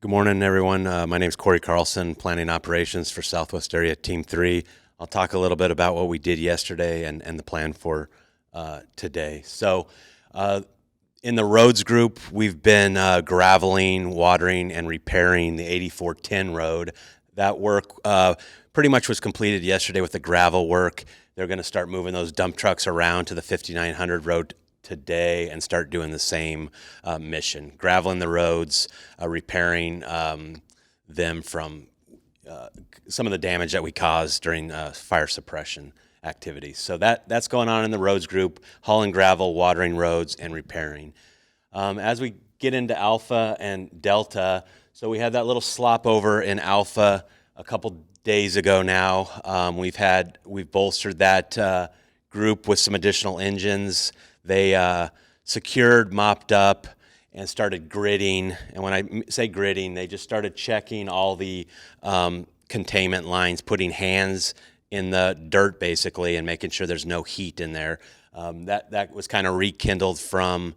Good morning, everyone. My name is Cory Carlson, Planning Operations for Southwest Area Team 3. I'll talk a little bit about what we did yesterday and the plan for today. So in the roads group, we've been graveling, watering, and repairing the 8410 road. That work pretty much was completed yesterday with the gravel work. They're going to start moving those dump trucks around to the 5900 road today and start doing the same mission, graveling the roads, repairing them from some of the damage that we caused during fire suppression activities. So that's going on in the roads group, hauling gravel, watering roads, and repairing. As we get into Alpha and Delta, so we had that little slop over in Alpha a couple days ago now. We've bolstered that group with some additional engines. They secured, mopped up, and started gridding. And when I say gridding, they just started checking all the containment lines, putting hands in the dirt basically, and making sure there's no heat in there. That was kind of rekindled from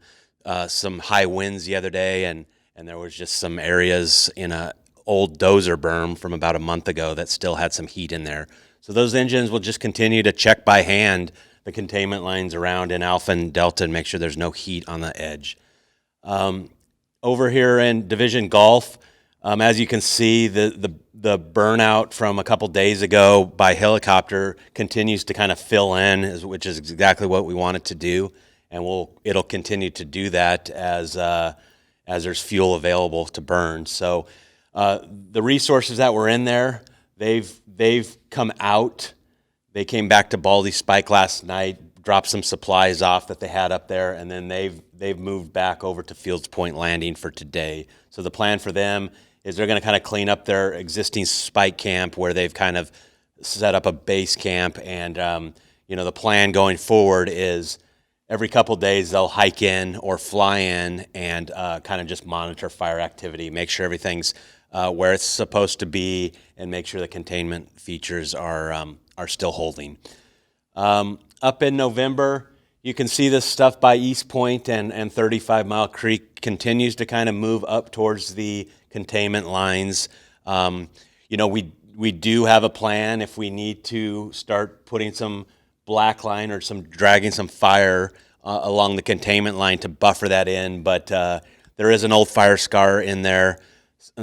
some high winds the other day, and there was just some areas in a old dozer berm from about a month ago that still had some heat in there. So those engines will just continue to check by hand the containment lines around in Alpha and Delta and make sure there's no heat on the edge. Over here in Division Gulf, as you can see, the burnout from a couple days ago by helicopter continues to kind of fill in, which is exactly what we want it to do, and it'll continue to do that as there's fuel available to burn. So the resources that were in there, they've come out. They came back to Baldy Spike last night, dropped some supplies off that they had up there, and then they've moved back over to Fields Point Landing for today. So the plan for them is they're going to kind of clean up their existing spike camp where they've kind of set up a base camp, and the plan going forward is every couple days they'll hike in or fly in and kind of just monitor fire activity, make sure everything's where it's supposed to be, and make sure the containment features are still holding. Up in November, you can see this stuff by East Point and 35 Mile Creek continues to kind of move up towards the containment lines. We do have a plan if we need to start putting some black line or dragging some fire along the containment line to buffer that in, but there is an old fire scar in there,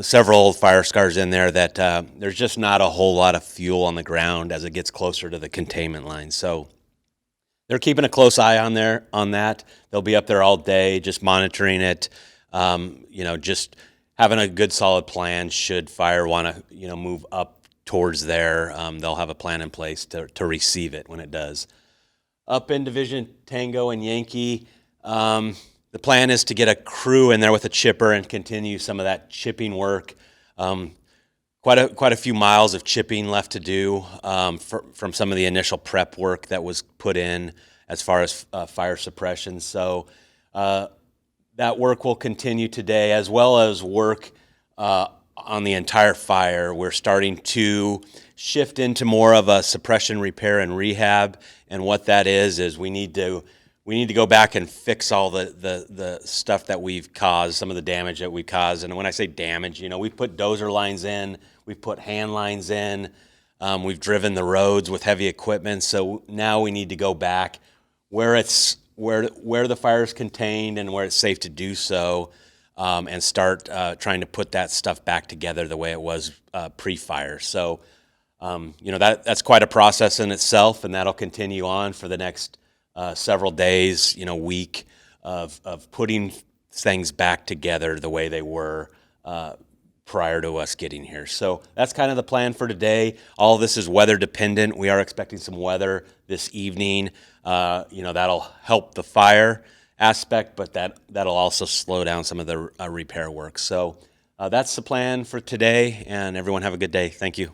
several old fire scars in there that there's just not a whole lot of fuel on the ground as it gets closer to the containment line. So they're keeping a close eye on that. They'll be up there all day just monitoring it, just having a good solid plan should fire want to move up towards there. They'll have a plan in place to receive it when it does. Up in Division Tango and Yankee, the plan is to get a crew in there with a chipper and continue some of that chipping work. Quite a few miles of chipping left to do from some of the initial prep work that was put in as far as fire suppression. So that work will continue today, as well as work on the entire fire. We're starting to shift into more of a suppression, repair, and rehab. And what that is we need to go back and fix all the stuff that we've caused, some of the damage that we caused. And when I say damage, we've put dozer lines in, we've put hand lines in, we've driven the roads with heavy equipment. So now we need to go back where the fire is contained and where it's safe to do so, and start trying to put that stuff back together the way it was pre-fire. So that's quite a process in itself, and that'll continue on for the next several days, week of putting things back together the way they were prior to us getting here. So that's kind of the plan for today. All of this is weather dependent. We are expecting some weather this evening. That'll help the fire aspect, but that'll also slow down some of the repair work. So that's the plan for today, and everyone have a good day. Thank you.